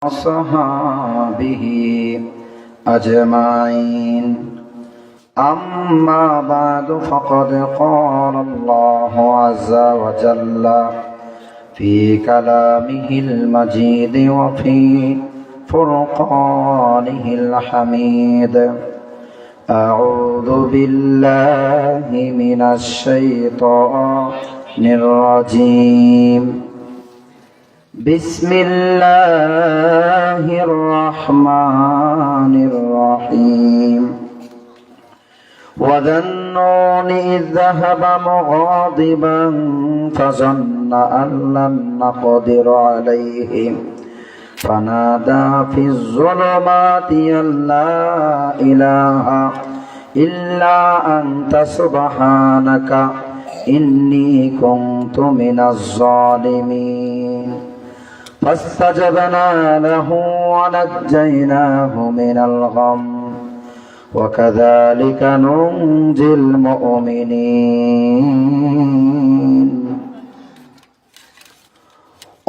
وصحابه أجمعين. أما بعد فقد قال الله عز وجل في كلامه المجيد وفي فرقانه الحميد: أعوذ بالله من الشيطان الرجيم. بسم الله الرحمن الرحيم. وذا النون إذ ذهب مغاضبا فظن أن لن نقدر عليه فنادى في الظلمات أن لا إله إلا أنت سبحانك إني كنت من الظالمين. فاستجبنا له ونجيناه من الغم وكذلك ننجي المؤمنين.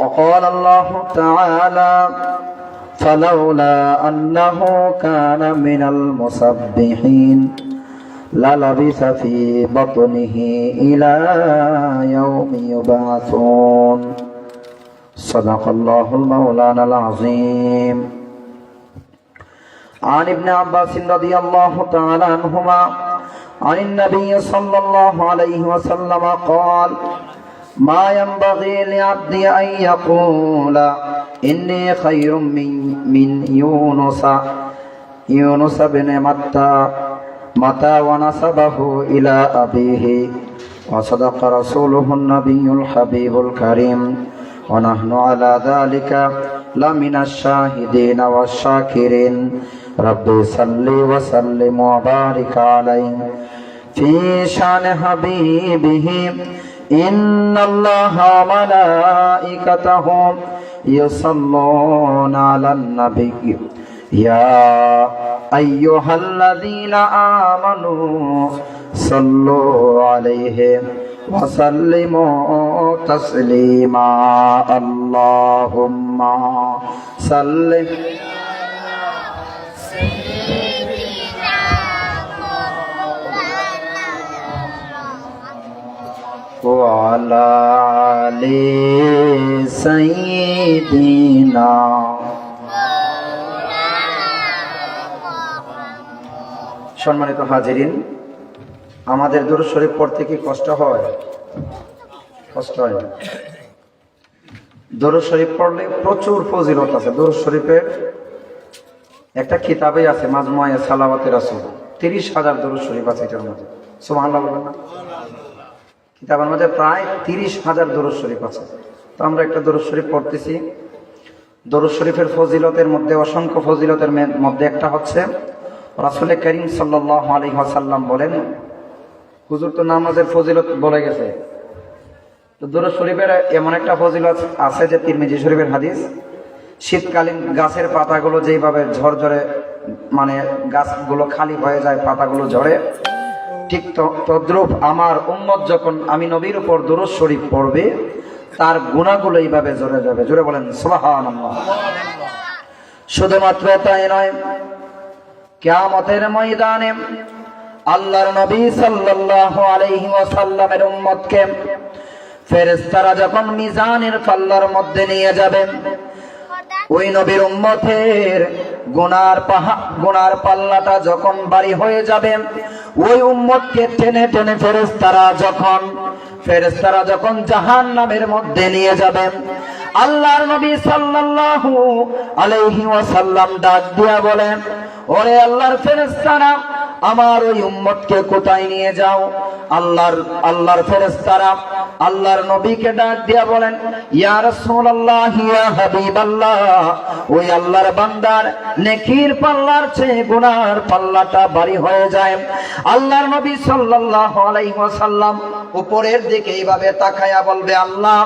وقال الله تعالى: فلولا أنه كان من المسبحين للبث في بطنه إلى يوم يبعثون. صدق الله المولانا العظيم. عن ابن عباس رضي الله تعالى عنهما عن النبي صلى الله عليه وسلم قال: ما ينبغي لعبد أن يقول إني خير من يونس بن متى ونسبه إلى أبيه. وصدق رسوله النبي الحبيب الكريم، ونحن على ذلك لمن الشاهدين والشاكرين. ربي صل وسلم وبارك عليه في شان حبيبه. إن الله وملائكته يصلون على النبي يا أيها الذين آمنوا صلوا عليه وسلموا تسليما. اللهم صل وعلى آل سيدنا. সম্মানিত হাজিরিন, আমাদের দুরূদ শরীফ পড়তে কি কষ্ট হয়? কষ্ট হয় না? দুরূদ শরীফ পড়লে প্রচুর ফজিলত আছে। দুরূদ শরীফের একটা কিতাবে আছে, মাজমুআয়ে সালাওয়াতে রাসূল। 30,000 দুরূদ শরীফ আছে এটার মধ্যে। সুবহানাল্লাহ বলবেন না? কিতাবের মধ্যে প্রায় 30,000 দুরূদ শরীফ আছে। তো আমরা একটা দুরূদ শরীফ পড়তেছি। দুরূদ শরীফের ফজিলতের মধ্যে, অসংখ্য ফজিলতের মধ্যে একটা হচ্ছে, রাসূল করিম সাল্লাল্লাহু আলাইহি ওয়াসাল্লাম বলেন, হুজুর তো নামাজের ফজিলত বলে গেছে, তো দুরূদ শরীফের এমন একটা ফজিলত আছে যে তিরমিজি শরীফের হাদিস, শীতকালীন গাছের পাতাগুলো যেইভাবে ঝরঝরে, মানে গাছগুলো খালি হয়ে যায়, পাতাগুলো ঝরে, ঠিক তদ্রূপ আমার উম্মত যখন আমি নবীর উপর দুরূদ শরীফ পড়বে, তার গুনাহগুলো এইভাবে ঝরে যাবে। জোরে বলেন সুবহানাল্লাহ। শুধুমাত্র তাই নয়, কিয়ামতের ময়দানে আল্লাহর নবী সাল্লাল্লাহু আলাইহি ওয়াসাল্লামের উম্মতকে ফেরেশতারা যখন মিজানের পাল্লার মধ্যে নিয়ে যাবে, ওই নবীর উম্মতের গুনার পাল্লাটা যখন ভারী হয়ে যাবে, ওই উম্মতকে টেনে টেনে ফেরেশতারা যখন জাহান্নামের মধ্যে নিয়ে যাবে, আল্লাহর নবী সাল্লাল্লাহু আলাইহি ওয়াসাল্লাম ডাক দিয়া বলেন, ওরে আল্লাহর ফেরেশতারা, আমার ওই উম্মতকে কোথায় নিয়ে যাও? আল্লাহর ফেরেশতারা আল্লাহর নবীকে ডাক দিয়া বলেন, ইয়া রাসূলুল্লাহ, ইয়া হাবিবাল্লাহ, ওই আল্লাহর বান্দার নেকির পাল্লার চেয়ে গুনার পাল্লাটা ভারী হয়ে যায়। আল্লাহর নবী সাল্লাল্লাহু আলাইহি ওয়াসাল্লাম উপরের দিকে এইভাবে তাকায়া বলবে, আল্লাহ,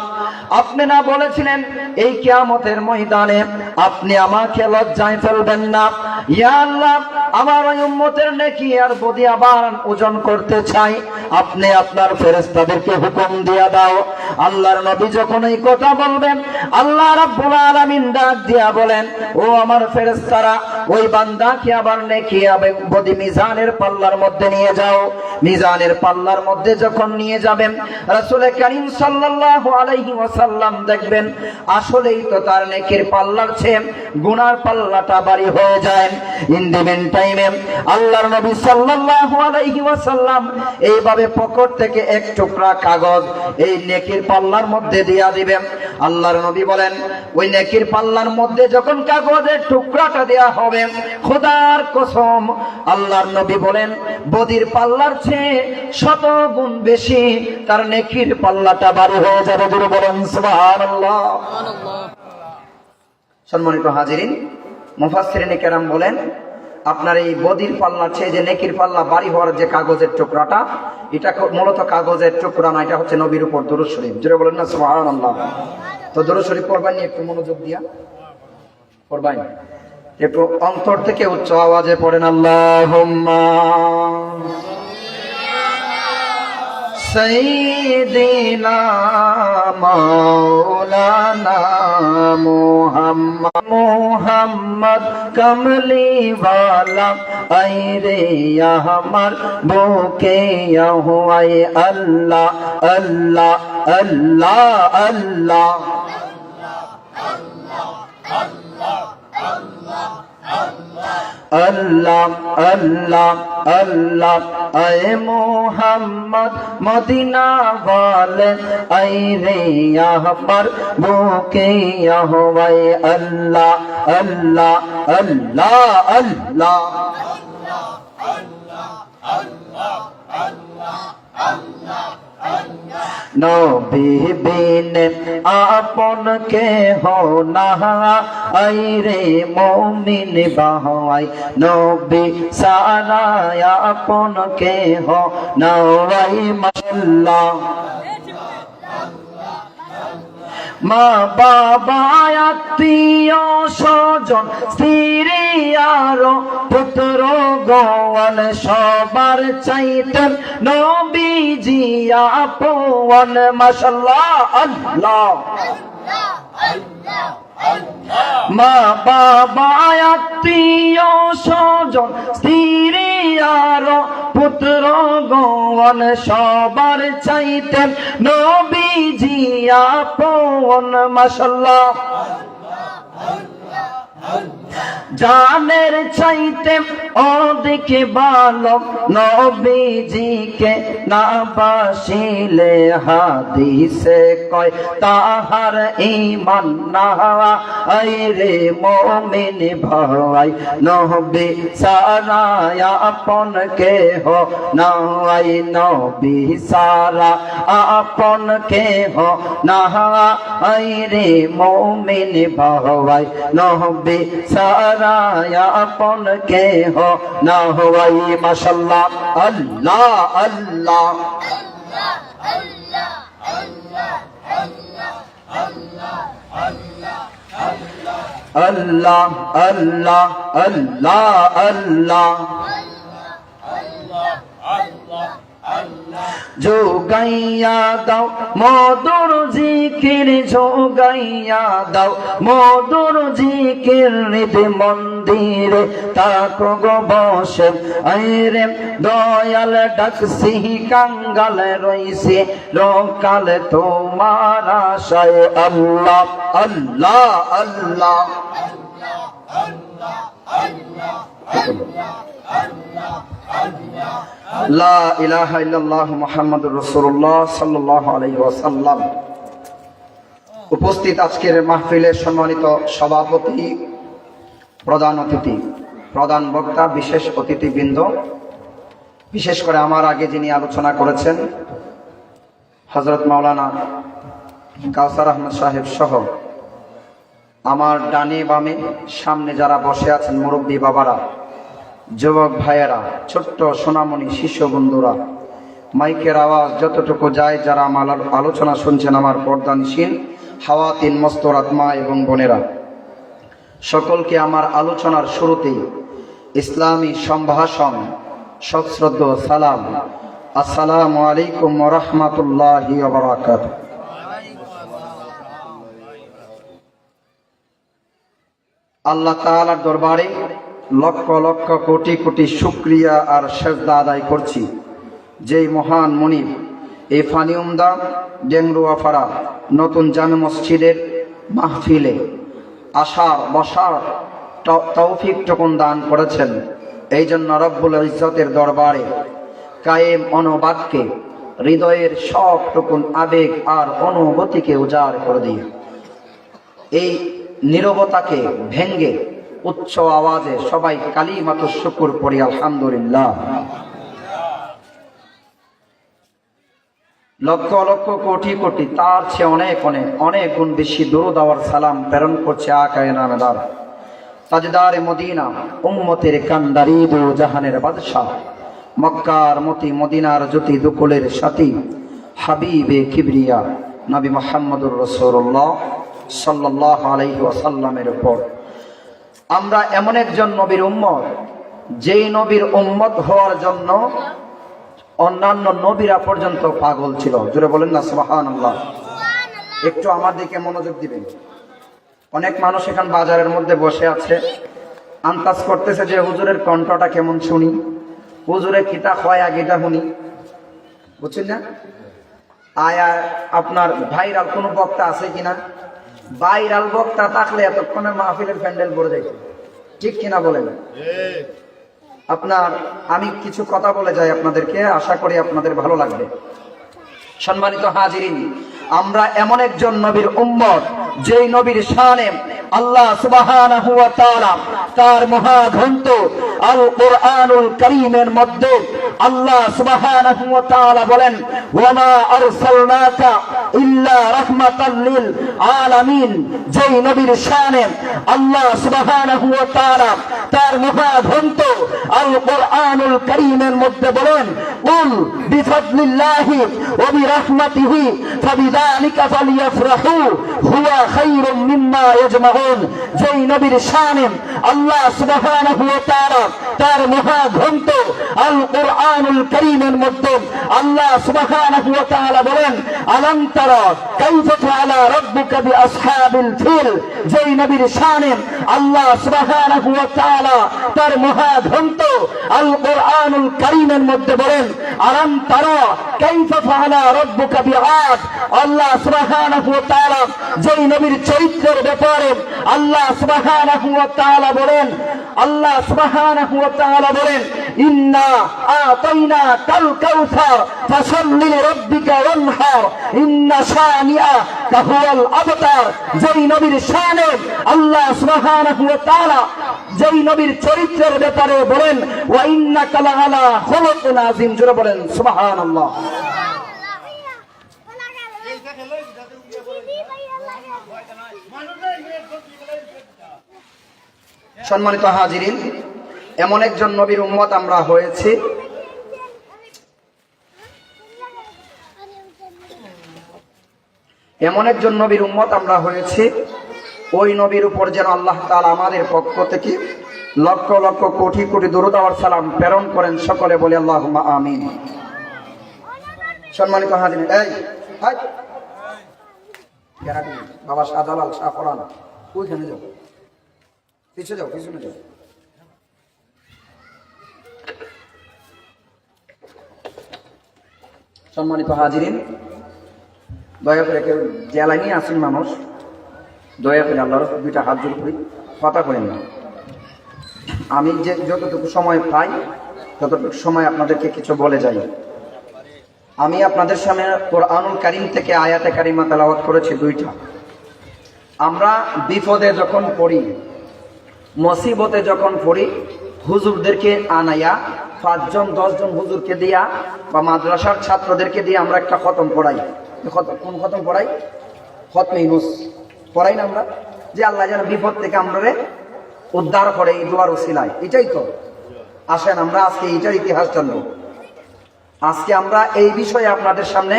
আপনি না বলেছিলেন এই কিয়ামতের ময়দানে আপনি আমাকে লজ্জায় ফেলবেন না? ইয়া আল্লাহ, আমার ওই উম্মতের নেকি আর বদি আবার ওজন করতে চাই, আপনি আপনার ফেরেশতাদেরকে হুকুম দিয়া দাও। আল্লাহর নবী যখন এই কথা বলবেন, আল্লাহ রাব্বুল আলামিন ডাক দিয়া বলেন, ও আমার ফেরেশতারা, ওই বান্দাকে আবার নেকি এবং বদি মিজানের পাল্লার মধ্যে নিয়ে যাও। মিজানের পাল্লার মধ্যে যখন নিয়ে যাবেন, রাসূল কারীম সাল্লাল্লাহু আলাইহি ওয়াসাল্লাম দেখবেন আসলেই তো তার নেকির পাল্লার চেয়ে গুনার পাল্লাটা ভারী হয়ে যায়। ইন দ্য মিন টাইমে আল্লাহর নবী সাল্লাল্লাহু আলাইহি ওয়াসাল্লাম এইভাবে পকেট থেকে এক টুকরা কাগজ এই নেকির পাল্লার মধ্যে দিয়া দিবেন। আল্লাহর নবী বলেন, ওই নেকির পাল্লার মধ্যে যখন কাগজের টুকরাটা দেয়া হবে, খোদার কসম, আল্লাহর নবী বলেন বদির পাল্লার চেয়ে 100 গুণ বেশি তার নেকির পাল্লাটা ভারী হয়ে যাবে। জোরে বলেন সুবহানাল্লাহ। সম্মানিত হাজিরিন, মুফাসসিরিনে কেরাম বলেন, আপনার এই বদির পাল্লার চেয়ে যে নেকির পাল্লা ভারী হওয়ার যে কাগজের টুকরাটা, এটা মূলত কাগজের টুকরা না, এটা হচ্ছে নবীর উপর দুরূদ শরীফ। জোরে বলেন না সুবহানাল্লাহ। তো দুরূদ শরীফ পড়বেন, একটু মনোযোগ দিয়া পড়বেন, একটু অন্তর থেকে উচ্চ আওয়াজে পড়েন, আল্লাহুম্মা সাইয়্যিদিনা মাওলানা মুহাম্মদ কমলি ওয়ালা আইরে আমার বুকে আয় আল্লাহ আল্লাহ আল্লাহ আল্লাহ আল্লাহ আল্লাহ আল্লাহ আয় মুহাম্মদ মদিনা ওয়ালে আইরে আমার বুকে আয় আল্লাহ আল্লাহ আল্লাহ আল্লাহ নবী বিনে আপন কেহ না আইরে মুমিন ভাই, নবী সারা আপন কেহ না মাশাআল্লাহ। মা বাবা আত্মীয় স্বজন স্ত্রী আর পুত্র গোয়াল সবার চাইতেন নবীজি আপন। মাশাআল্লাহ আল্লাহ। মা বাবা আত্মীয় স্বজন স্ত্রী আর পুত্র গোয়াল সবার চাইতেন নবীজি আপন। মাশাআল্লাহ। জানের চাইতে অধিক ভালো নবীজিকে না বাসিলে হাদিসে কয় তাহার ঈমান না আইরে মুমিন ভাই, নবী সারা আপন কেহ নাই, নবী সারা আপন কেহ না আইরে মুমিন ভাই, নবী সারা আপন কেহ না হওয়াই। মাশাআল্লাহ আল্লাহ আল্লাহ আল্লাহ আল্লাহ আল্লাহ আল্লাহ যোগাইয়া দাও মধুর জিকির, যোগাইয়া দাও মধুর জিকির, নিদ মন্দিরে তাকো গো বসে আইরে দয়াল ডাকছি কাঙ্গাল রইছে লোকাল তোমার আশায়। আল্লাহ আল্লাহ আল্লাহ লা ইলাহা ইল্লাল্লাহ মুহাম্মাদুর রাসূলুল্লাহ সাল্লাল্লাহু আলাইহি ওয়াসাল্লাম। উপস্থিত আজকের মাহফিলের সম্মানিত সভাপতি, প্রধান অতিথি, প্রধান বক্তা, বিশেষ অতিথিবৃন্দ, বিশেষ করে আমার আগে যিনি আলোচনা করেছেন হযরত মাওলানা কাউসার আহমদ সাহেব সহ আমার ডানে বামে সামনে যারা বসে আছেন মুরব্বী বাবারা, যুবক ভাইয়েরা, ছোট্ট সোনামণি শিশু বন্ধুরা, মাইকের আওয়াজ যতটুকু যায় যারা আমার আলোচনা শুনছেন, আমার পর্দানশীল হাওয়াতিন মস্তরাত মা এবং বোনেরা, সকলকে আমার আলোচনার শুরুতেই ইসলামী সম্ভাষণ সশ্রদ্ধ সালাম। আসসালামু আলাইকুম ওয়া রাহমাতুল্লাহি ওয়া বারাকাতুহু। আল্লাহ তাআলার দরবারে লক্ষ লক্ষ কোটি কোটি শুকরিয়া আর সেজদা আদায় করছি, যেই মহান মুনিব এই ফানি উমদা ডেংরুয়াপাড়া নতুন জামে মসজিদের মাহফিলে আসার বসার তৌফিক টুকুন দান করেছেন। এই জন্য রব্বুল ইজ্জতের দরবারে কায়েম অনুবাদকে হৃদয়ের সব টুকুন আবেগ আর অনুভূতিকে উজাড় করে দিয়ে এই নীরবতাকে ভেঙ্গে উচ্চ আওয়াজে সবাই কালিমাতুশ শুকর পড়ি আলহামদুলিল্লাহ। লক্ষ লক্ষ কোটি কোটি তার চেয়ে অনেক অনেক অনেক গুণ বেশি দরুদ আর সালাম প্রেরণ করছে আকায়ে নামেদার তাজদার মদিনা উম্মতের কান্ডারি দু জাহানের বাদশাহ মক্কার মতি মদিনার জ্যোতি দুকুলের সাথী হাবিবে কিবরিয়া নবী মুহাম্মদুর রাসূলুল্লাহ সাল্লাল্লাহু আলাইহি ওয়াসাল্লামের উপর আমরা এমন একজন নবীর উম্মত, যেই নবীর উম্মত হওয়ার জন্য অন্যান্য নবীরা পর্যন্ত পাগল ছিল। জোরে বলেন না সুবহানাল্লাহ। একটু আমার দিকে মনোযোগ দিবেন। অনেক মানুষ এখন বাজারের মধ্যে বসে আছে, আন্দাজ করতেছে যে হুজুরের কণ্ঠটা কেমন শুনি, হুজুরের কিতা হয় আগেটা শুনি, বুঝছেন না? আয়া আপনার ভাইরাল কোন বক্তা আছে কিনা? ভাইরাল বক্তা থাকলে এতক্ষণে মাহফিলের প্যান্ডেল ভরে যাইত, ঠিক কিনা বলেন? আপনার আমি কিছু কথা বলে যাই আপনাদেরকে, আশা করি আপনাদের ভালো লাগবে। সম্মানিত হাজিরিন, আমরা এমন একজন নবীর উম্মত, যেই নবীর শানে আল্লাহ সুবহানাহু ওয়া তাআলা তার মহাগ্রন্থ আল কুরআনুল কারীমের মধ্যে আল্লাহ সুবহানাহু ওয়া তাআলা বলেন, ওয়া মা আরসালনাকা ইল্লা রাহমাতাল লিল আলামিন। যেই নবীর শানে আল্লাহ সুবহানাহু ওয়া তাআলা তার মহাগ্রন্থ আল কুরআনুল কারীমের মধ্যে বলেন, কুল বিফাদলিল্লাহি ওয়া বিরাহমাতিহি ফাবিযালিকা ফালইফরাহু হুয়া খায়রুম মিম্মা ইয়াজমাউন। যেই নবীর শানে আল্লাহ সুবহানাহু ওয়া তাআলা তার মহাগ্রন্থ আল কুরআনুল কারীমের মধ্যে আল্লাহ সুবহানাহু ওয়া তাআলা বলেন, আলাম তারা কাইফা ফাআলা রাব্বুকা বিআসহাবিল ফিল। যেই নবীর শানে আল্লাহ সুবহানাহু ওয়া তাআলা তার মহাগ্রন্থ আল কুরআনুল কারীমের মধ্যে বলেন, আলাম তারা কাইফা ফাআলা রাব্বুকা বিআদ। আল্লাহ সুবহানাহু ওয়া তাআলা যেই নবীর চরিত্রের ব্যাপারে আল্লাহ সুবহানাহু ওয়া তাআলা বলেন, আল্লাহ সুবহানাহু ওয়া তাআলা বলেন, ইন্না আতাইনা কাল কাউসার ফাসাল্লি লিরাব্বিকা ওয়ানহার ইন্না শানিআকা হুয়াল আবতার। যেই নবীর শানে আল্লাহ সুবহানাহু ওয়া তাআলা যেই নবীর চরিত্রের ব্যাপারে বলেন, ওয়া ইন্নাকা লাআলা খুলুকিন আযীম। জোরে বলেন সুবহানাল্লাহ। সম্মানিত হাজিরিন, এমন একজন নবীর উম্মত আমরা হয়েছি, এমন একজন নবীর উম্মত আমরা হয়েছি, ওই নবীর উপর যেন আল্লাহ তাআলা আমাদের পক্ষ থেকে লক্ষ লক্ষ কোটি কোটি দরুদ আর সালাম প্রেরণ করেন। সকলে বলি আল্লাহুম্মা আমিন। সম্মানিত হাজিরিন, এই হাই বাবা শাহজালাল শাহ কোরআন ওইখানে যাও, পিছনে যাও, পিছনে যাও। সম্মানিত হাজিরিন, দয়া করে কেউ জেলায় নিয়ে আসেন মানুষ, দয়া করে আল্লাহর দুইটা হাত জোর করি, কথা করেন না। আমি যে যতটুকু সময় পাই ততটুকু সময় আপনাদেরকে কিছু বলে যাই। আমি আপনাদের সামনে কোরআনুল কারীম থেকে আয়াতে কারিমা তেলাওয়াত করেছি দুইটা। আমরা বিপদে যখন পড়ি, মুসিবতে যখন পড়ি, হুজুরদেরকে আনাইয়া 5 জন 10 জন হুজুরকে দিয়া বা মাদ্রাসার ছাত্রদেরকে দিয়ে আমরা একটা খতম পড়াই। কোন খতম পড়াই? খতমে ইউনূস পড়াই না আমরা, যে আল্লাহ যেন বিপদ থেকে আমরা উদ্ধার করে এই দোয়ার ওসিলায়। এটাই তো। আসেন আমরা আজকে এইটার ইতিহাস জানব। আজকে আমরা এই বিষয়ে আপনাদের সামনে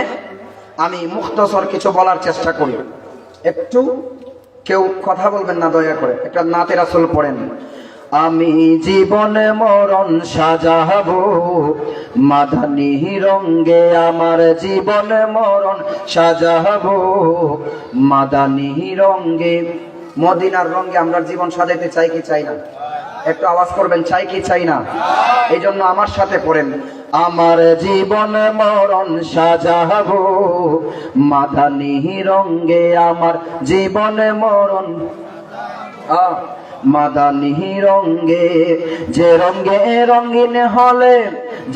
আমি মুখতসর কিছু বলার চেষ্টা করি। একটু কেউ কথা বলবেন না দয়া করে, একটা নাতে রাসূল পড়েন। আমি জীবন মরণ সাজাবো মাদানী রঙ্গে, আমার জীবন মরণ সাজাবো মাদানী রঙ্গে। মদিনার রঙ্গে আমরা জীবন সাজাইতে চাই কি চাই না? একটু আওয়াজ করবেন, চাই কি চাই না? এই জন্য আমার সাথে পড়েন, আমার জীবন মরণ সাজাবো মাদানী রঙ্গে, আমার জীবন মরণ মাদানী রঙ্গে। যে রঙ্গে রঙ্গিন হলে,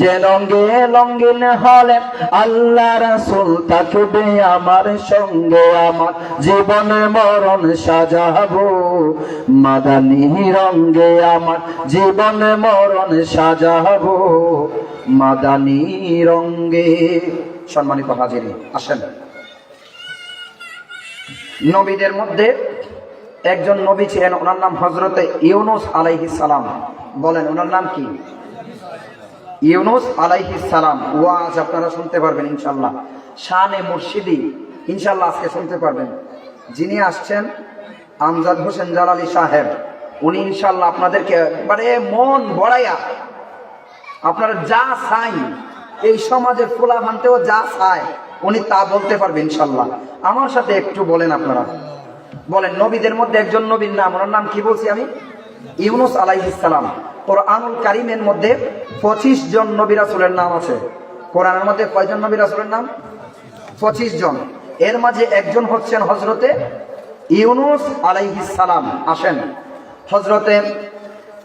যে রঙ্গে রঙ্গিন হলে আল্লাহ রাসূল থাকবে আমার সঙ্গে, আমার জীবন মরণ সাজাবো মাদানী রঙ্গে, আমার জীবন মরণ সাজাবো মাদানী রঙ্গে। সম্মানিত হাজিরি, আসেন, নবীদের মধ্যে একজন নবী ছিলেন, ওনার নাম হযরতে ইউনুস আলাইহিস সালাম। বলেন ওনার নাম কি? ইউনুস আলাইহিস সালাম। ওয়াজ আপনারা শুনতে পারবেন ইনশাআল্লাহ, শানে মুর্শিদি ইনশাআল্লাহ আজকে শুনতে পারবেন। যিনি আসছেন আমজাদ হোসেন জালালী সাহেব, উনি ইনশাআল্লাহ আপনাদেরকে একবারে মন বড়াইয়া আপনারা যা চাই, এই সমাজের ফুলা ভান্তেও যা চায় উনি তা বলতে পারবেন ইনশাআল্লাহ। আমার সাথে একটু বলেন, আপনারা বলেন নবীদের মধ্যে একজন নবীর নাম, ওনার নাম কি বলছি আমি? ইউনুস আলাইহিস সালাম। কোরআনুল কারীমের মধ্যে 25 জন নবী রাসূলের নাম আছে। কোরআনের মধ্যে কয়জন নবী রাসূলের নাম? 25 জন। এর মাঝে একজন হচ্ছেন হযরতে ইউনুস আলাইহিস সালাম। আসেন, হযরতে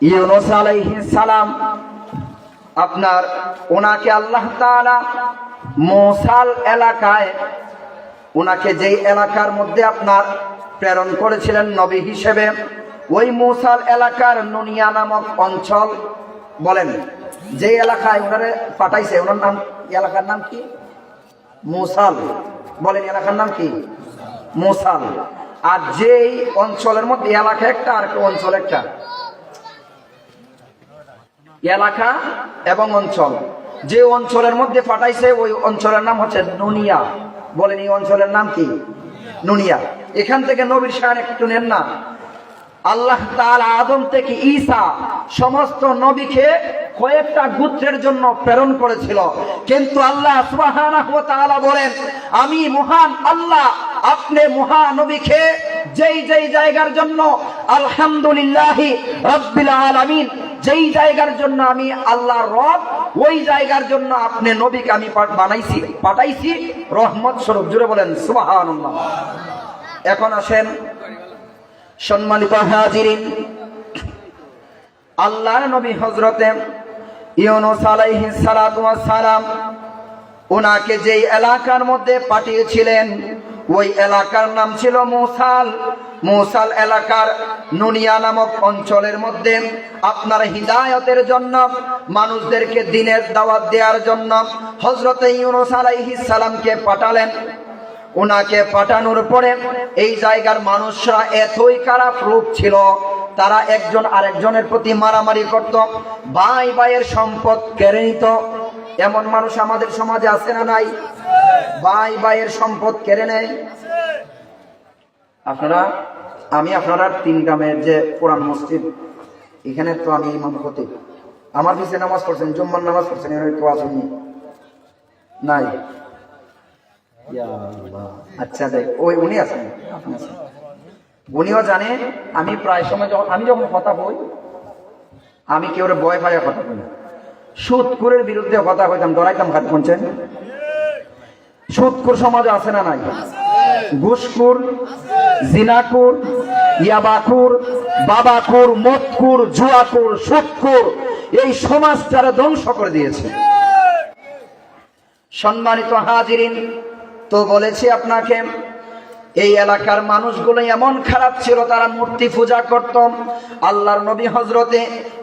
ইউনুস আলাইহিস সালাম, আপনার ওনাকে আল্লাহ তাআলা মোসাল এলাকায়, ওনাকে যেই এলাকার মধ্যে আপনার প্রেরণ করেছিলেন নবী হিসেবে, ওই মোসাল এলাকার নুনিয়া নামক অঞ্চল, বলেন যে এলাকায় ওনারে পাঠাইছে ওনার নাম, এলাকার নাম কি? মোসাল। বলেন এলাকার নাম কি? মোসাল। আর যেই অঞ্চলের মধ্যে এলাকা একটা আর অঞ্চল একটা, এলাকা এবং অঞ্চল, যে অঞ্চলের মধ্যে পাঠাইছে ওই অঞ্চলের নাম হচ্ছে নুনিয়া। বলেন এই অঞ্চলের নাম কি? নুনিয়া। এখান থেকে নবীর শান একটু নেন না। আল্লাহ তাআলা আদম থেকে ঈসা সমস্ত নবীকে কয়েকটা গোত্রের জন্য প্রেরণ করেছিল, কিন্তু আল্লাহ সুবহানাহু ওয়া তাআলা বলেন, আমি মহান আল্লাহ আপনি মহানবীকে যেই যেই জায়গার জন্য আলহামদুলিল্লাহি রাব্বিল আলামিন, যেই জায়গার জন্য আমি আল্লাহর রব, ওই জায়গার জন্য আপনি নবীকে আমি পাঠাইছি রহমত স্বরূপ। জুড়ে বলেন সুবহানাল্লাহ। এখন আসেন সম্মানিত হাজিরিন, আল্লাহর নবী হযরতে ইউনুস আলাইহিস সালাতু ওয়াস সালাম ওনাকে যেই এলাকার মধ্যে পাঠিয়েছিলেন ওই এলাকার নাম ছিল মোসাল। মোসাল এলাকার নুনিয়া নামক অঞ্চলের মধ্যে আপনার হিদায়াতের জন্য, মানুষদেরকে দ্বীনের দাওয়াত দেওয়ার জন্য হযরতে ইউনুস আলাইহিস সালামকে পাঠালেন। ওনাকে পাঠানোর পরে এই জায়গার মানুষরা এতই খারাপ রূপ ছিল, তারা একজন আরেকজনের প্রতি মারামারি করত, ভাই ভাইয়ের সম্পদ কেড়ে নিত। এমন মানুষ আমাদের সমাজে আছে না নাই? ভাই ভাইয়ের সম্পদ কেড়ে নেয়। আপনারা 3 গ্রামের যে পুরান মসজিদ, এখানে তো আমি ইমাম খতিব, আমার পিছনে নামাজ পড়ছেন, জুম্মার নামাজ পড়ছেন, এর কেউ আসেননি? নাই? আচ্ছা দেখ, ওই উনি আছেন, আপনি আছেন। উনিও জানে আমি প্রায় সময় আমি যখন কথা বই, আমি কেউ ভয় পাইয়া কথা বলি। সুদখোরের বিরুদ্ধে কথা কইতাম, ডরাইতাম খাত শুনছেন। সুদখোর সমাজে আছে না নাই? ঘুষখোর, জিনাখোর, ইয়াবাখোর, বাবাখোর, মদখোর, জুয়াখোর, সুদখোর, এই সমাজটারে ধ্বংস করে দিয়েছে। সম্মানিত হাজিরিন, তো বলেছি আপনাকে, এই এলাকার মানুষগুলো এমন খারাপ ছিল, তারা মূর্তি পূজা করত। আল্লাহর নবী হযরতে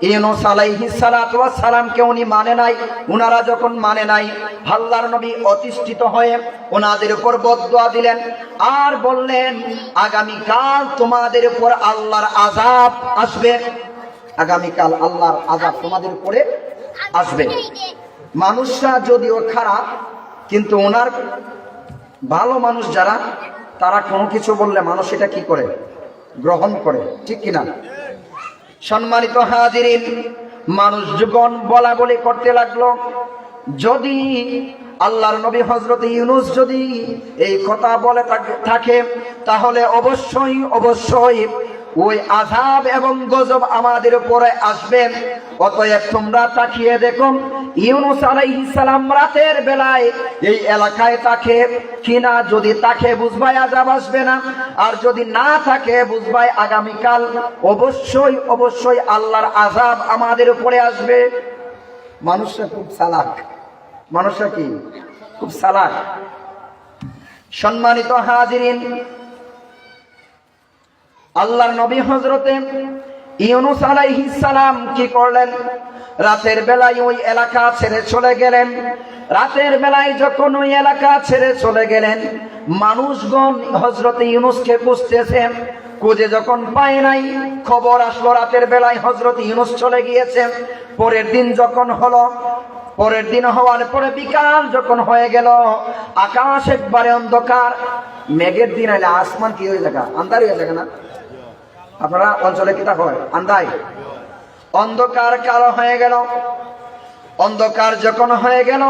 ইউনুস আলাইহিস সালাতু ওয়াস সালামকে উনি মানে নাই। উনারা যখন মানে নাই, আল্লাহর নবী অতিষ্ঠিত হয়ে ওনাদের উপর বদদুয়া দিলেন আর বললেন, আগামীকাল তোমাদের উপর আল্লাহর আযাব আসবে, আগামীকাল আল্লাহর আযাব তোমাদের উপরে আসবে। মানুষরা যদিও খারাপ, কিন্তু ওনার ভালো মানুষ যারা, তারা কোনো কিছু বললে মানুষ এটা কি করে? গ্রহণ করে, ঠিক কিনা? সম্মানিত হাজিরিন, মানুষজন বলা বলি করতে লাগলো, যদি আল্লাহর নবী হযরত ইউনূস যদি এই কথা বলে থাকে তাহলে অবশ্যই অবশ্যই ওই আযাব এবং গজব আমাদের উপরে আসবে। অতএব তোমরা তাকিয়ে দেখো ইউনূস আলাইহিস সালাম রাতের বেলায় এই এলাকায় থাকে কিনা। যদি থাকে বুঝবাই আযাব আসবে না, আর যদি না থাকে বুঝবাই আগামীকাল অবশ্যই অবশ্যই আল্লাহর আযাব আমাদের উপরে আসবে। মানুষরা খুব চালাক, মানুষরা কি খুব চালাক। সম্মানিত হাজিরিন, আল্লাহর নবী হযরতে ইউনূস আলাইহিস সালাম কি করলেন? রাতের বেলায় ওই এলাকা ছেড়ে চলে গেলেন। রাতের বেলায় যখন ওই এলাকা ছেড়ে চলে গেলেন, মানুষগণ হযরতে ইউনূসকে খুঁজতেছেন। খুঁজে যখন পায় নাই, খবর আসলো রাতের বেলায় হযরত ইউনূস চলে গিয়েছেন। পরের দিন যখন হলো, পরের দিন হওয়ার পরে বিকাল যখন হয়ে গেল, আকাশ একবারে অন্ধকার। মেঘের দিন আইলে আসমান কি হয়ে যায়? আন্ধার হয়ে যায় না? আপনারা অঞ্চলে কি তা হয়? আন্ধার, অন্ধকার কালো হয়ে গেল। অন্ধকার যখন হয়ে গেল,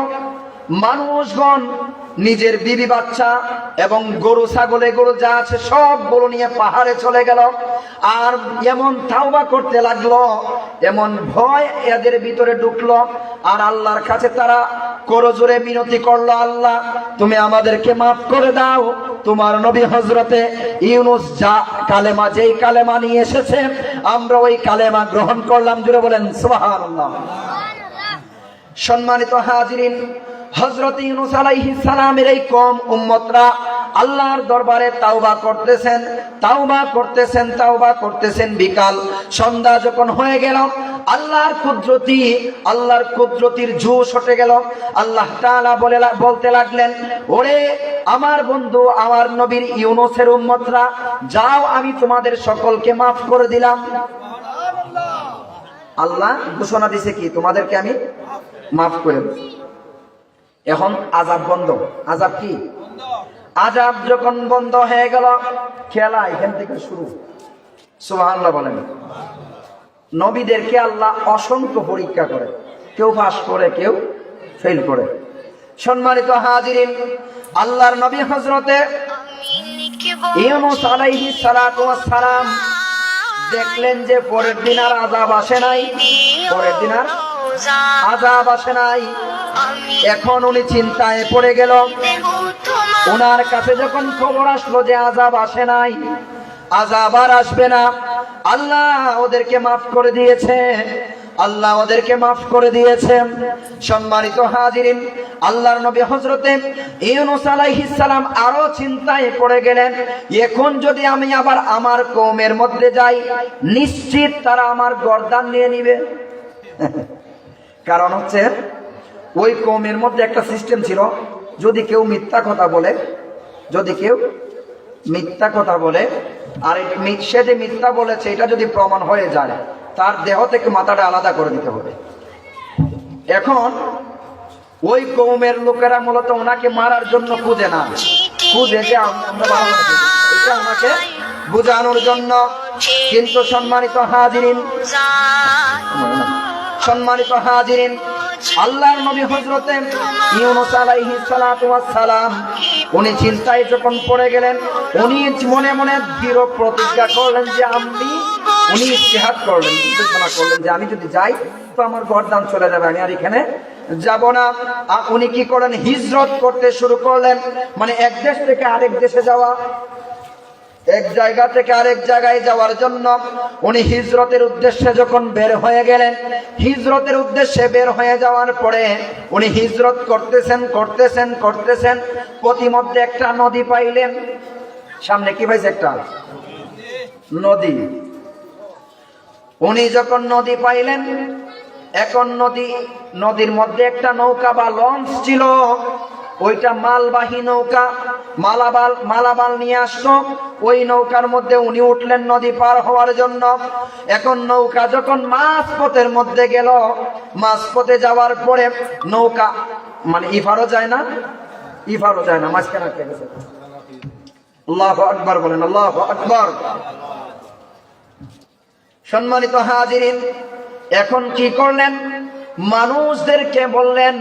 মানুষগণ নিজের বিবি বাচ্চা এবং গরু ছাগলে গরু যা আছে সবগুলো নিয়ে পাহাড়ে চলে গেল। আর এমন তাওবা করতে লাগলো, এমন ভয় এদের ভিতরে ঢুকলো। আর আল্লাহর কাছে তারা করজোরে মিনতি করলো, আল্লাহ তুমি আমাদেরকে মাফ করে দাও। তোমার নবী হযরতে ইউনূস যা কালেমা, যেই কালেমা নিয়ে এসেছে আমরা ওই কালেমা গ্রহণ করলাম। জুড়ে বলেন সুবহানাল্লাহ। সম্মানিত হাজিরিন, হযরত ইউনূস আলাইহিস সালামের এই কওম উম্মতরা আল্লাহর দরবারে তাওবা করতেছেন, তাওবা করতেছেন, তাওবা করতেছেন। বিকাল সন্ধ্যা যখন হয়ে গেল, আল্লাহর কুদরতির জোশ হটে গেল। আল্লাহ তাআলা বলতে লাগলেন, ওরে আমার বন্ধু, আমার নবীর ইউনূসের উম্মতরা, যাও আমি তোমাদের সকলকে মাফ করে দিলাম। আল্লাহ ঘোষণা দিছে কি? তোমাদেরকে আমি মাফ করে দিই। এখন আযাব বন্ধ। আযাব কি? আযাব যখন বন্ধ হয়ে গেল, খেলা এখান থেকে শুরু। সুবহানাল্লাহ বলেন। নবীদেরকে আল্লাহ অসংখ্য পরীক্ষা করে, কেউ পাস করে, কেউ ফেল করে। সম্মানিত হাজিরিন, আল্লাহর নবী হযরতে ইউনূস আলাইহিস সালাতু ওয়াস সালাম দেখলেন যে পরের দিন আর আযাব আসে নাই, পরের দিন আর আযাব আসে নাই। এখন উনি চিন্তায় পড়ে গেল। ওনার কাছে যখন খবর আসলো যে আযাব আসে নাই, আযাব আর আসবে না, আল্লাহ ওদেরকে মাফ করে দিয়েছে, আল্লাহ ওদেরকে মাফ করে দিয়েছেন। সম্মানিত হাজিরিন, আল্লাহর নবী হযরতে ইউনূস আলাইহিস সালাম আরো চিন্তায় পড়ে গেলেন, এখন যদি আমি আবার আমার কওমের মধ্যে যাই, নিশ্চিত তারা আমার গর্দান নিয়ে নিবে। কারণ হচ্ছে ওই কওমের মধ্যে একটা সিস্টেম ছিল, যদি কেউ মিথ্যা কথা বলে, যদি কেউ মিথ্যা কথা বলে, আর সে যে মিথ্যা বলেছে এটা যদি প্রমাণ হয়ে যায়, তার দেহ থেকে মাথাটা আলাদা করে দিতে হবে। এখন ওই কওমের লোকেরা মূলত ওনাকে মারার জন্য খুঁজে না, খুঁজে যে আমরা ভালো আছি, এটা ওনাকে বোঝানোর জন্য। কিন্তু সম্মানিত হাজিরিন, আল্লাহর নবী হযরতে ইউনূস আলাইহিস সালাতু ওয়াস সালাম উনি চিন্তায় যখন পড়ে গেলেন, উনি মনে মনে দৃঢ় প্রতিজ্ঞা করলেন যে উনি ইজতিহাদ করলেন, ঘোষণা করলেন যে আমি যদি যাই তো আমার গর্দান চলে যাবে, আমি আর এখানে যাব না। উনি কি করলেন? হিজরত করতে শুরু করলেন। মানে এক দেশ থেকে আরেক দেশে যাওয়া, এক জায়গা থেকে আরেক জায়গায় যাওয়ার জন্য উনি হিজরতের উদ্দেশ্যে যখন বের হয়ে গেলেন, হিজরতের উদ্দেশ্যে বের হয়ে যাওয়ার পরে উনি হিজরত করতেছেন। প্রতিমধ্যে একটা নদী পাইলেন। সামনে কি পাইছে? একটা নদী। উনি যখন নদী পাইলেন, এখন নদীর মধ্যে একটা নৌকা বা লঞ্চ ছিল, ওইটা মালবাহী নৌকা, মালাবাল নিয়ে আসতো। ওই নৌকার মধ্যে উনি উঠলেন নদী পার হওয়ার জন্য। এখন নৌকা যখন মাঝপথের মধ্যে গেল, মাঝপথে যাওয়ার পরে নৌকা মানে ইফারও যায় না, মাঝখানে আটকে গেছে। আল্লাহু আকবার বলেন, আল্লাহু আকবার। সম্মানিত হাজিরিন, এখন কি করলেন? মানুষদেরকে বললেন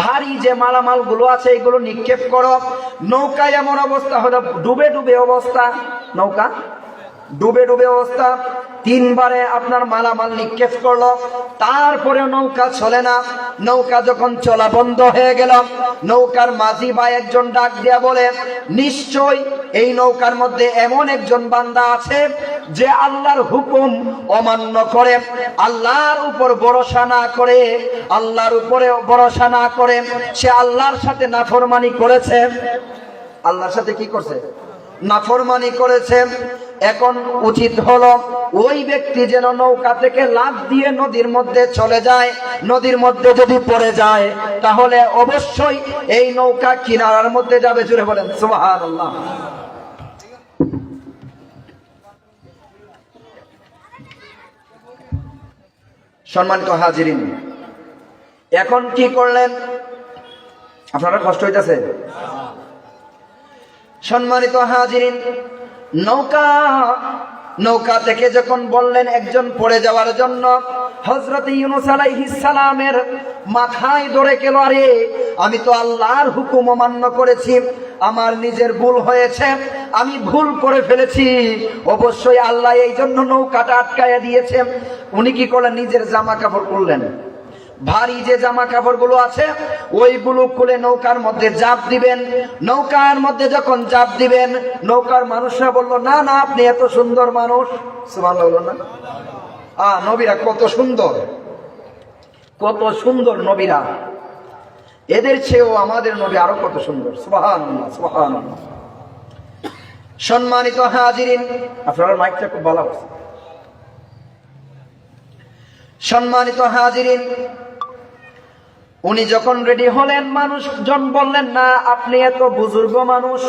ভারী যে মালামাল গুলো আছে এগুলো নিক্ষেপ করো। নৌকায় এমন অবস্থা হলো, ডুবে ডুবে অবস্থা, নৌকা ডুবে ডুবে অবস্থা। 3 বারে আপনার মালামাল নিক্ষেপ করলো, তারপরে নৌকা চলে না। নৌকা যখন চলা বন্ধ হয়ে গেল, নৌকার মাঝি ভাই একজন ডাক দিয়া বলে, নিশ্চয় এই নৌকার মধ্যে এমন একজন বান্দা আছে যে আল্লাহর হুকুম অমান্য করে, আল্লাহর উপর ভরসা না করে, আল্লাহর উপরে ভরসা না করে সে আল্লাহর সাথে নাফরমানি করেছে। আল্লাহর সাথে কি করছে? নাফরমানি করেছে। এখন উচিত হলো ওই ব্যক্তি যেন নৌকা থেকে লাফ দিয়ে নদীর মধ্যে চলে যায়। নদীর মধ্যে যদি পড়ে যায় তাহলে অবশ্যই এই নৌকা কিনারার মধ্যে যাবে। জুড়ে বলেন সুবহানাল্লাহ। সম্মানিত হাজিরিন, এখন কি করলেন? আপনারা কষ্ট হইতেছে? সম্মানিত হাজিরিন, নৌকা থেকে যখন বললেন একজন পড়ে যাওয়ার জন্য, হযরত ইউনূস আলাইহিস সালামের মাথায় ধরে গেল, আরে আমি তো আল্লাহর হুকুম অমান্য করেছি, আমার নিজের ভুল হয়েছে, আমি ভুল করে ফেলেছি, অবশ্যই আল্লাহ এই জন্য নৌকাটা আটকায়া দিয়েছে। উনি কি করলেন? নিজের জামা কাপড় খুললেন, ভারী যে জামা কাপড় গুলো আছে ওইগুলো খুলে নৌকার মধ্যে জাপ দিবেন। নৌকার মধ্যে যখন জাপ দিবেন, নৌকার মানুষরা বললো, না না, আপনি এত সুন্দর মানুষ। সুবহানাল্লাহ বলুন না। নবীরা কত সুন্দর, কত সুন্দর নবীরা, এদের চেয়েও আমাদের নবী আরো কত সুন্দর। সুবহানাল্লাহ, সুবহানাল্লাহ। সম্মানিত হাজিরিন, আপনারা মাইকটা খুব ভালো আছে। সম্মানিত হাজিরিন, উনি যখন রেডি হলেন, মানুষজন বললেন, না আপনি এত বুজুর্গ মানুষ,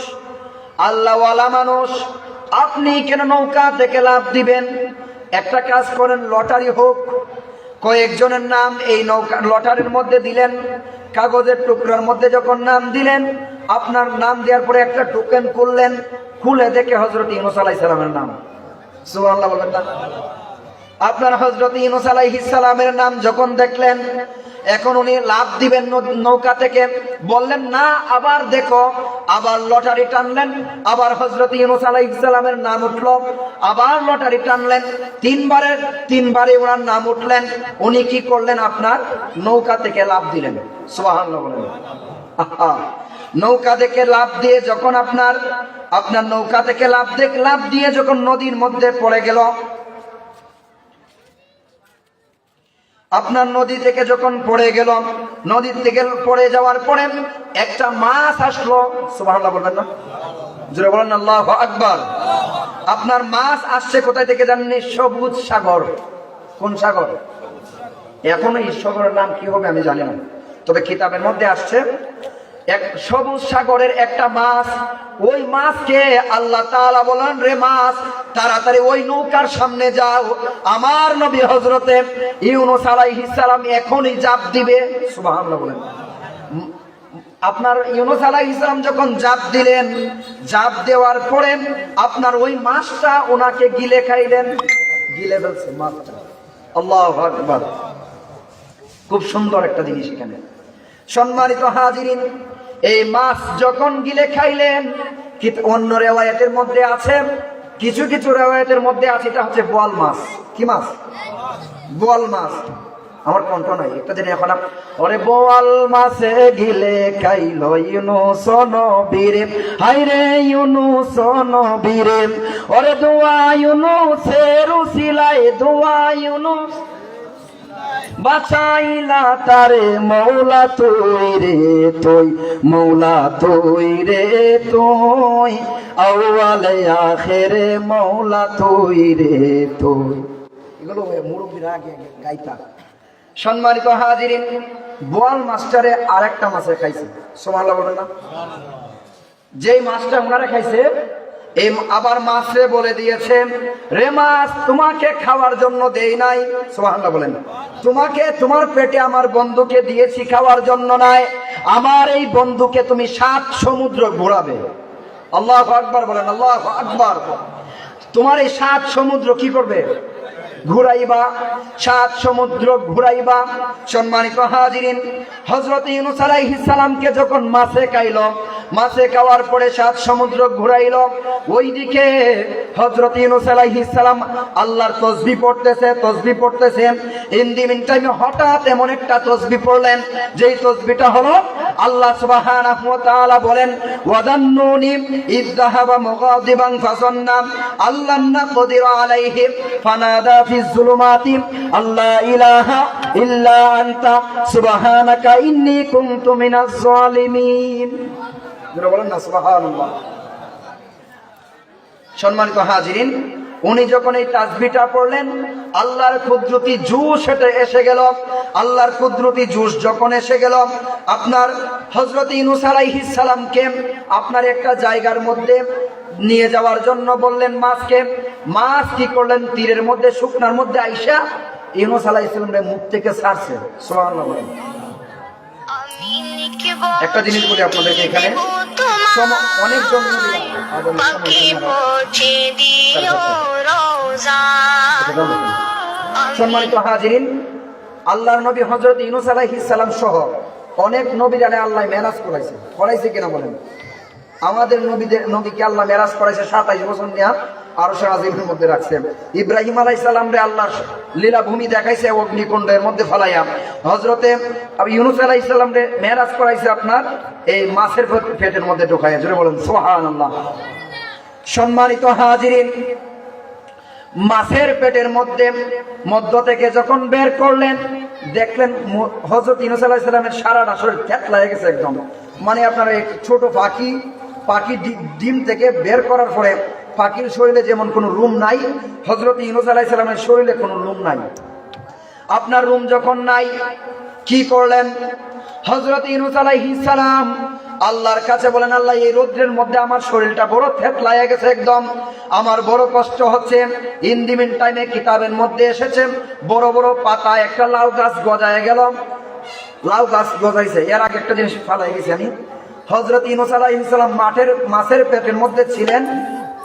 আল্লাহওয়ালা মানুষ, আপনি কেন নৌকা থেকে লাফ দিবেন? একটা কাজ করেন, লটারি হোক। কয়েকজনের নাম এই নৌকা লটারির মধ্যে দিলেন, কাগজের টুকরার মধ্যে যখন নাম দিলেন, আপনার নাম দেওয়ার পরে একটা টোকেন খুললেন, খুলে দেখে হযরত ইউনূস আলাইহিস সালামের নাম। সুবহানাল্লাহ বলবেন না? আপনার হযরত ইউনূস আলাইহিস সালামের নাম যখন দেখলেন, এখন উনি লাফ দিবেন নৌকা থেকে, বললেন না, আবার দেখো, আবার লটারি টানলেন, আবার হযরত ইউনূস আলাইহিস সালামের নাম উঠলো, আবার লটারি টানলেন, 3 বারে ওনার নাম উঠলেন। উনি কি করলেন? আপনার নৌকা থেকে লাফ দিলেন। সুবহানাল্লাহ বলেন। নৌকা থেকে লাফ দিয়ে যখন আপনার নৌকা থেকে লাফ দিয়ে যখন নদীর মধ্যে পড়ে গেল, আপনার নদী থেকে যখন পড়ে গেল, নদীর থেকে পড়ে যাওয়ার পরে একটা মাছ আসলো। সুবহানাল্লাহ বলবেন না? জোরে বলেন আল্লাহু আকবার। আপনার মাছ আসছে কোথায় থেকে জানেন? সবুজ সাগর। কোন সাগর? এখন এই সাগরের নাম কি হবে আমি জানি না, তবে কিতাবের মধ্যে আসছে এক সবুজ সাগরের একটা মাছ। ওই মাছকে আল্লাহ তাআলা বলেন, রে মাছ, তাড়াতাড়ি ওই নৌকার সামনে যাও, আমার নবী হযরতে ইউনূস আলাইহিস সালাম এখনই জাপ দিবে। সুবহানাল্লাহ বলেন। আপনার ইউনূস আলাইহিস সালাম যখন জাপ দিলেন, জাপ দেওয়ার পরে আপনার ওই মাছটা ওনাকে গিলে খাইলেন, গিলে ফেলছে মাছটা। আল্লাহু আকবার। খুব সুন্দর একটা জিনিস এখানে। সম্মানিত হাজিরিন, এই মাছ যখন গিলে খাইলেন, অন্য রিওয়ায়াতের মধ্যে আছে, কিছু কিছু রিওয়ায়াতের মধ্যে আছে এটা হচ্ছে বোয়াল মাছ। কি মাছ? বোয়াল মাছ। আমার কণ্ঠ নাই, একটা দিন এখন ওরে বোয়াল মাছে গিলে খাইলো ইউনূস নবীরে, হায়রে ইউনূস নবীরে, ওরে দোয়া ইউনূসের উসিলায়, দোয়া ইউনূস বাঁচাইলা তারে মৌলা তুই রে তুই, মৌলা তুই রে তুই, আউয়ালে আখেরে মৌলা তুই রে তুই। এগুলো মুরব্বীরা আগে গাইতা। সম্মানিত হাজিরিন, বোয়াল মাছটারে আরেকটা মাছে খাইছে। সুবহানাল্লাহ বলেন না? যেই মাছটা ওনারা খাইছে, এই আবার মাছরে বলে দিয়েছে, রে মাছ, তোমাকে খাওয়ার জন্য দেই নাই। সুবহানাল্লাহ বলেন। তোমার পেটে আমার বন্ধুকে দিয়েছি খাওয়ার জন্য নয়, আমার এই বন্ধুকে তুমি 7 সমুদ্র ঘোরাবে। আল্লাহু আকবার বলেন। আল্লাহু আকবার। তোমার এই 7 সমুদ্র কি করবে? ঘুরাইবা, 7 সমুদ্র ঘুরাইবা। সম্মানিত হাজিরিন, হযরত ইউনূস আলাইহিস সালামকে যখন মাছে খাইল, মাছে খাওয়ার পরে 7 সমুদ্র ঘুরাইল, ওইদিকে হযরত ইউনূস আলাইহিস সালাম আল্লাহর তাসবিহ পড়তেছেন। ইন দি মিন টাইমে হঠাৎ এমন একটা তাসবিহ পড়লেন, যেই তাসবিহটা হলো আল্লাহ সুবহানাহু ওয়া তাআলা বলেন, ওয়াদান্নুনি ইয যাহাবা মুগাদিবান ফাযান্না আল্লান নাকদির আলাইহি ফানাদা ফিজ যুলুমাতি আল্লা ইলাহা ইল্লা আনতা সুবহানাকা ইন্নী কুনতু মিনাজ জালিমিন। যারা বলেন না সুবহানাল্লাহ। সম্মানিত হাজিরিন, উনি যখন এই তাসবিহটা পড়লেন, আল্লাহর কুদরতি জোশ এসে গেল। আল্লাহর কুদরতি জোশ যখন এসে গেল, আপনার হযরত ইউনূস আলাইহিস সালামকে আপনার একটা জায়গার মধ্যে নিয়ে যাওয়ার জন্য বললেন মাছকে। মাছ কি করলেন, তীরের মধ্যে শুকনার মধ্যে আইসা ইউনূস আলাইহিস সালামের মুখ থেকে ছাড়ছে। সুবহানাল্লাহ। একটা জিনিস বলি আপনাদেরকে, এখানে অনেক সম্মানিত হাজিরিন, আল্লাহর নবী হযরত ইউনূস আলাইহিস সালাম সহ অনেক নবীরা আল্লাহ মেরাজ করাইছে কিনা বলেন? আমাদের নবীকে আল্লাহ মেরাজ করাইছে 27 বছর নিয়ে আরশে আজিমের মধ্যে রাখছেন। ইব্রাহিম আলাইহিস সালাম রে আল্লাহ লীলা ভূমি দেখাইছে অগ্নিকুণ্ডের মধ্যে ফেলাইয়া। হযরতে ইউনূস আলাইহিস সালাম রে মেরাজ করাইছে আপনার এই মাছের পেটের মধ্যে ঢোকাইয়া। জোরে বলেন সুবহানাল্লাহ। সম্মানিত হাজিরিন, মাছের পেটের মধ্য থেকে যখন বের করলেন, দেখলেন হযরত ইউনূস আলাইহিস সালামের সারাটা শরীর থেতলায় গেছে একদম। মানে আপনার এক ছোট পাখি ডিম থেকে বের করার পরে পাখির শরীরে যেমন কোনো রুম নাই, হযরত ইউনূস আলাইহিস সালামের শরীরে কোনো রুম নাই। আপনার রুম যখন নাই, কি করলেন? হযরত ইউনূস আলাইহিস সালাম আল্লাহর কাছে বলেন, আল্লাহ এই রোদ্রের মধ্যে আমার শরীরটা বড় থেতলায় গেছে একদম, আমার বড় কষ্ট হচ্ছে। ইন দি মিন টাইমে কিতাবের মধ্যে এসেছে বড় বড় পাতা একটা লাউ গাছ গজায় গেল। লাউ গাছ গজাইছে, এর আগে একটা জিনিস ফালাই গেছি আমি। হযরত ইউনূস আলাইহিস সালাম মাছের পেটের মধ্যে ছিলেন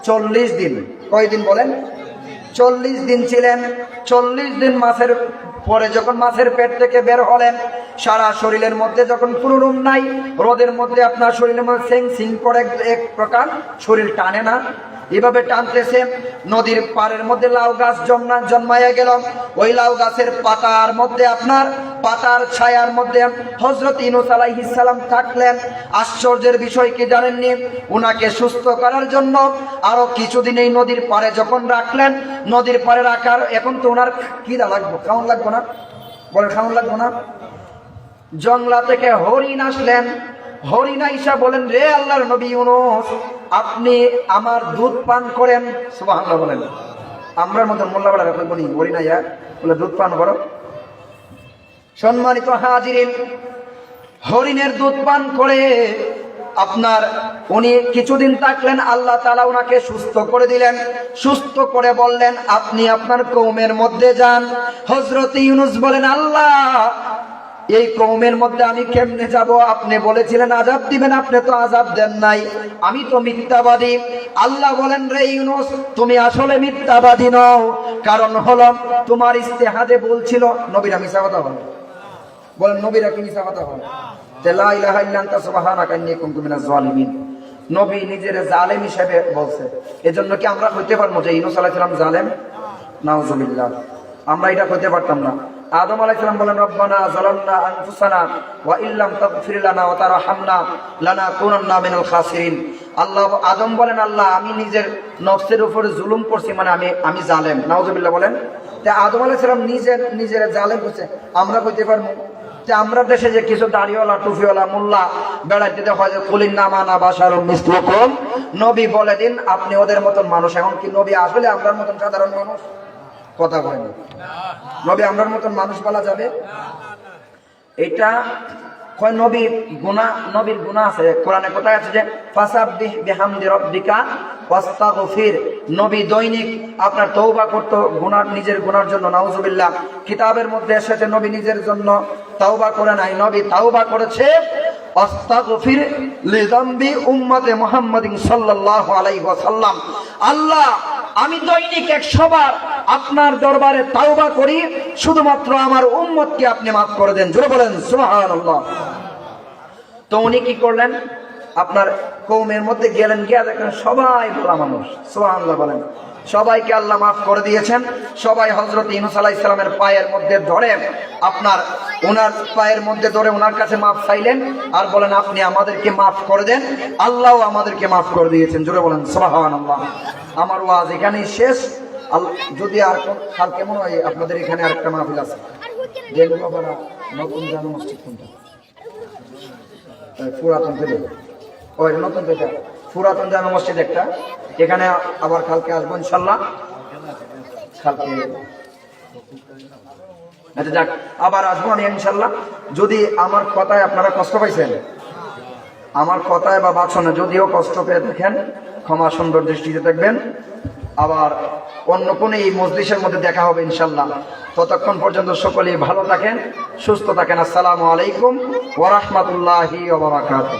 40 দিন। কয়দিন বলেন? 40 দিন ছিলেন। 40 দিন মাছের পরে যখন মাছের পেট থেকে বের হলেন, সারা শরীরের মধ্যে যখন কোনো রুম নাই, রোদের মধ্যে আপনার শরীরের মধ্যে সিং সিং করে এক প্রকার শরীর টানে না, এভাবে টানতেছে। নদীর পাড়ের মধ্যে লাউ গাছ জন্মাইয়া গেল। ওই লাউ গাছের পাতার মধ্যে আপনার পাতার ছায়ার মধ্যে হযরত ইউনূস আলাইহিস সালাম থাকলেন। আশ্চর্যের বিষয় কি জানেননি? উনাকে সুস্থ করার জন্য আরো কিছুদিন এই নদীর পাড়ে যখন রাখলেন, নদীর পাড়ে রাখার এখন তো ওনার খিদা লাগবে, খাওয়ান লাগবে না? বলে খাওয়ান লাগবে না? জংলা থেকে হরিণ আসলেন। হরিণ আইসা বলেন, রে আল্লাহর নবী ইউনূস, আপনি আমার দুধ পান করেন। সুবহানাল্লাহ বলেন। আমরার মতন মোল্লাবেলা রাখবেন বলি, হরিণ আইয়া বলে দুধ পান করো। সম্মানিত হাজিরিন, হরিণের দুধ পান করে আপনার উনি কিছুদিন থাকলেন। আল্লাহ তাআলা উনাকে সুস্থ করে দিলেন। সুস্থ করে বললেন, আপনি আপনার কওমের মধ্যে যান। হযরত ইউনূস বলেন, আল্লাহ এই কওমের মধ্যে আমি কেমনে যাব? আপনি বলেছিলেন আযাব দিবেন, আপনি তো আযাব দেন নাই, আমি তো মিথ্যাবাদী। আল্লাহ বলেন, রে ইউনূস, তুমি আসলে মিথ্যাবাদী নও, কারণ হলো তোমার ইস্তেহাদে বলছিল। নবীরা মিথ্যা কথা বলে? বলেন নবীরা কি মিথ্যা কথা বলে? লা ইলাহা ইল্লা আনতা সুবহানাকা ইন্নী কুনতু মিনাজ জালিমিন। নবী নিজের জালেম হিসেবে বলছে। এজন্য কি আমরা হইতে পারবো যে ইউনূস আলাইহিস সালাম জালেম? নাউযুবিল্লাহ, আমরা এটা হইতে পারতাম না। আদম আলাইহিস সালাম বলেন, রব্বানা যালামনা আনফুসানা ওয়া ইল্লাম তাগফির লানা ওয়া তারহামনা লানাকুনান্না মিনাল খাসিরিন। আল্লাহ আদম বলেন, আল্লাহ আমি নিজের নফসের উপরে জুলুম করছি, মানে আমি জালেম। নাউযুবিল্লাহ বলেন। তা আদম আলাইহিস সালাম নিজের জালেম করছে, আমরা কইতে পারবো? যে আমরা দেশে যে কিছু দাড়িওয়ালা টুপিওয়ালা মোল্লা বেড়াইতে হয় যে কুলিন নামানা বাশারুম মিসলুকুম, নবী বলে দিন আপনি ওদের মতন মানুষ। এখন কি নবী আসলে আমরার মতন সাধারণ মানুষ? কথা বলে না। নবী আমরার মতন মানুষ বলা যাবে? এটা কয় নবীর গুনাহ আছে। কোরআনে কোথায় আছে যে ফাসাব্বিহ বিহামদি রাব্বিকা ওয়াস্তাগফির, নবী দৈনিক আপনার তওবা করত নিজের গুনার জন্য। নাউযুবিল্লাহ। কিতাবের মধ্যে এসেছে নবী নিজের জন্য তওবা করে নাই, নবী তওবা করেছে আস্তাগফির লিযামবি উম্মতে মুহাম্মাদিন সাল্লাল্লাহু আলাইহি ওয়াসাল্লাম। আল্লাহ আমি দৈনিক 100 বার আপনার দরবারে তাওবা করি, শুধুমাত্র আমার উম্মতকে আপনি মাফ করে দেন। জোরে বলেন সুবহানাল্লাহ। তো উনি কি করলেন, আপনার কওমের মধ্যে গেলেন, গিয়ে দেখেন সবাই ভালো মানুষ। সুবহানাল্লাহ বলেন। সবাইকে আল্লাহ মাফ করে দিয়েছেন। সবাই হযরত ইউনূস আলাইহিস সালামের পায়ের মধ্যে ধরে, আপনার ওনার পায়ের মধ্যে ধরে ওনার কাছে মাফ চাইলেন আর বলেন আপনি আমাদেরকে মাফ করে দেন। আল্লাহও আমাদেরকে মাফ করে দিয়েছেন। জোরে বলেন সুবহানাল্লাহ। আমার ওয়াজ এখানেই শেষ। যদি আর কালকে মনে হয় আপনাদের এখানে আরেকটা মাহফিল আছে, নতুন জামে মসজিদ কোনটা, পুরাতন থেকে ওই নতুন থেকে পুরাতন জামে মসজিদ একটা, এখানে আবার কালকে আসবো ইনশাল্লাহ। কালকে আচ্ছা যাক, আবার আসবো আমি ইনশাল্লাহ। যদি আমার কথায় আপনারা কষ্ট পাইছেন, আমার কথায় বা বাসনে যদিও কষ্ট পেয়ে দেখেন, ক্ষমা সুন্দর দৃষ্টিতে দেখবেন। আবার অন্য কোনো এই মজলিসের মধ্যে দেখা হবে ইনশাল্লাহ। ততক্ষণ পর্যন্ত সকলেই ভালো থাকেন, সুস্থ থাকেন। আসসালামু আলাইকুম ওয়া রাহমাতুল্লাহি ওয়া বারাকাতুহু।